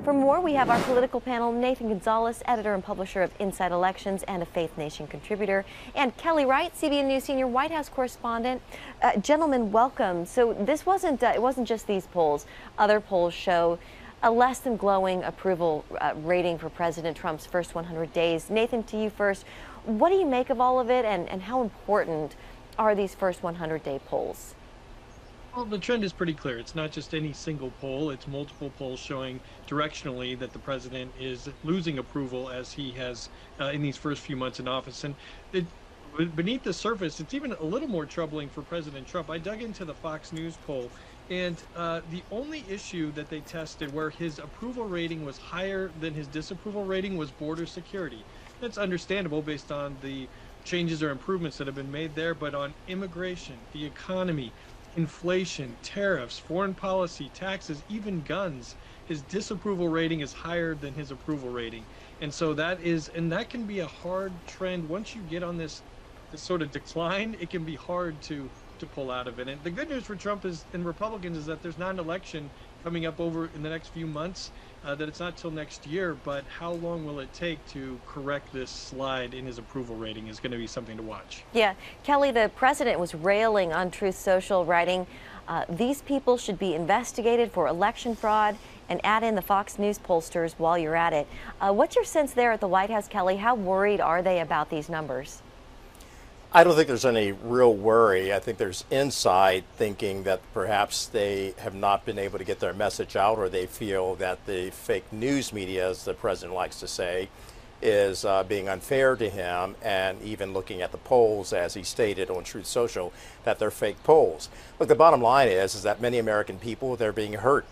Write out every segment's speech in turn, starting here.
For more, we have our political panel, Nathan Gonzales, editor and publisher of Inside Elections and a Faith Nation contributor, and Kelly Wright, CBN News Senior White House Correspondent. Gentlemen, welcome. So this wasn't it wasn't just these polls. Other polls show a less than glowing approval rating for President Trump's first 100 days. Nathan, to you first. What do you make of all of it, and how important are these first 100-day polls? Well, the trend is pretty clear. It's not just any single poll. It's multiple polls showing directionally that the president is losing approval as he has in these first few months in office. And beneath the surface, it's even a little more troubling for President Trump. I dug into the Fox News poll, and the only issue that they tested where his approval rating was higher than his disapproval rating was border security. That's understandable based on the changes or improvements that have been made there, but on immigration, the economy, inflation, tariffs, foreign policy, taxes, even guns, his disapproval rating is higher than his approval rating. And so that can be a hard trend. Once you get on this sort of decline, it can be hard to pull out of it. And the good news for Trump and Republicans is that there's not an election coming up over in the next few months, that it's not till next year, but how long will it take to correct this slide in his approval rating is going to be something to watch. Yeah, Kelly, the president was railing on Truth Social, writing, these people should be investigated for election fraud, and add in the Fox News pollsters while you're at it. What's your sense there at the White House, Kelly? How worried are they about these numbers? I don't think there's any real worry. I think there's inside thinking that perhaps they have not been able to get their message out, or they feel that the fake news media, as the president likes to say, is being unfair to him, and even looking at the polls, as he stated on Truth Social, that they're fake polls. Look, the bottom line is that many American people, they're being hurt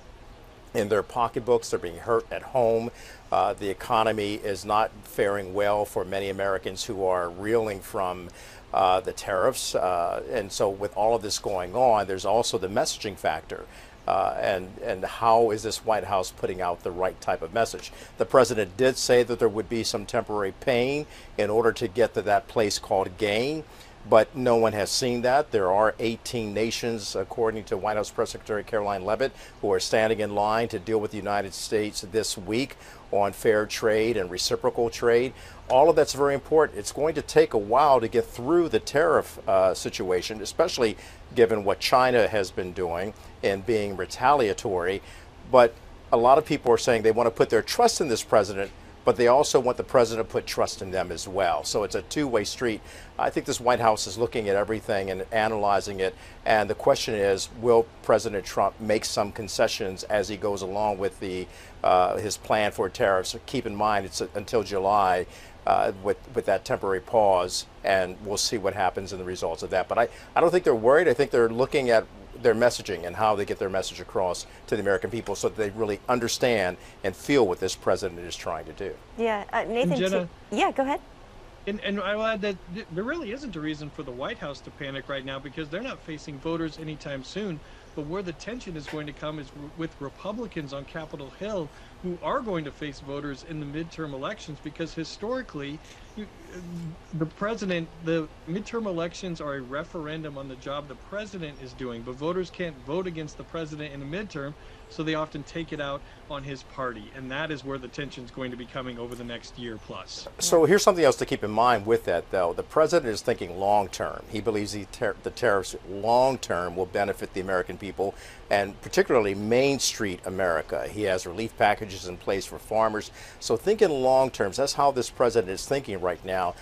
in their pocketbooks, they're being hurt at home. The economy is not faring well for many Americans who are reeling from the tariffs, and so with all of this going on, there's also the messaging factor, and how is this White House putting out the right type of message? The president did say that there would be some temporary pain in order to get to that place called gain, but no one has seen that. There are 18 nations, according to White House Press Secretary Caroline Leavitt, who are standing in line to deal with the United States this week on fair trade and reciprocal trade. All of that's very important. It's going to take a while to get through the tariff situation, especially given what China has been doing and being retaliatory. But a lot of people are saying they want to put their trust in this president, but they also want the president to put trust in them as well. So it's a two-way street. I think this White House is looking at everything and analyzing it. And the question is, will President Trump make some concessions as he goes along with his plan for tariffs? Keep in mind, it's until July with that temporary pause, and we'll see what happens in the results of that. But I don't think they're worried. I think they're looking at their messaging and how they get their message across to the American people so that they really understand and feel what this president is trying to do. Yeah, Nathan, Jenna, yeah, go ahead. And I'll add that there really isn't a reason for the White House to panic right now, because they're not facing voters anytime soon. But where the tension is going to come is with Republicans on Capitol Hill, who are going to face voters in the midterm elections, because historically, the midterm elections are a referendum on the job the president is doing, but voters can't vote against the president in the midterm, so they often take it out on his party, and that is where the tension is going to be coming over the next year plus. So here's something else to keep in mind with that, though. The president is thinking long term. He believes the tariffs long term will benefit the American people, and particularly Main Street America. He has relief packages in place for farmers. So thinking long terms, that's how this president is thinking right now.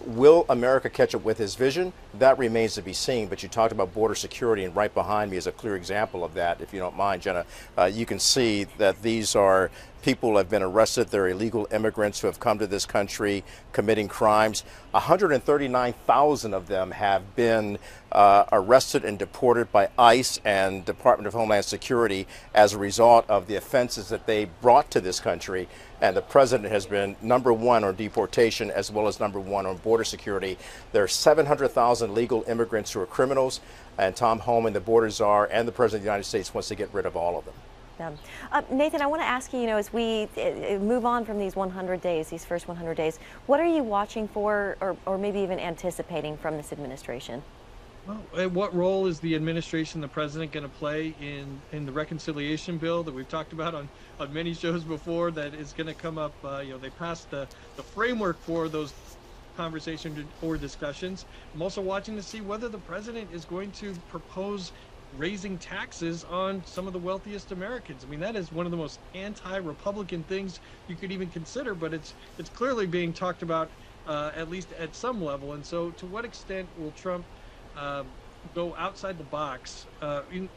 Will America catch up with his vision? That remains to be seen. But you talked about border security, and right behind me is a clear example of that. If you don't mind, Jenna, you can see that these are people who have been arrested. They're illegal immigrants who have come to this country committing crimes. 139,000 of them have been arrested and deported by ICE and Department of Homeland Security as a result of the offenses that they brought to this country. And the president has been #1 on deportation as well as #1 on border security. There are 700,000 legal immigrants who are criminals, and Tom Holman, the border czar, and the president of the United States wants to get rid of all of them. Nathan, I want to ask you, as we move on from these 100 days, these first 100 days, what are you watching for, or maybe even anticipating from this administration? Well, what role is the administration, the president, going to play in the reconciliation bill that we've talked about on many shows before that is going to come up? They passed the framework for those conversations or discussions. I'm also watching to see whether the president is going to propose raising taxes on some of the wealthiest Americans. I mean, that is one of the most anti-Republican things you could even consider, but it's clearly being talked about at least at some level. And so to what extent will Trump go outside the box,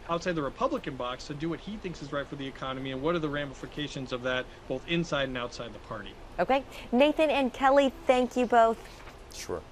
outside the Republican box, to do what he thinks is right for the economy, and what are the ramifications of that both inside and outside the party? Okay, Nathan and Kelly, thank you both. Sure.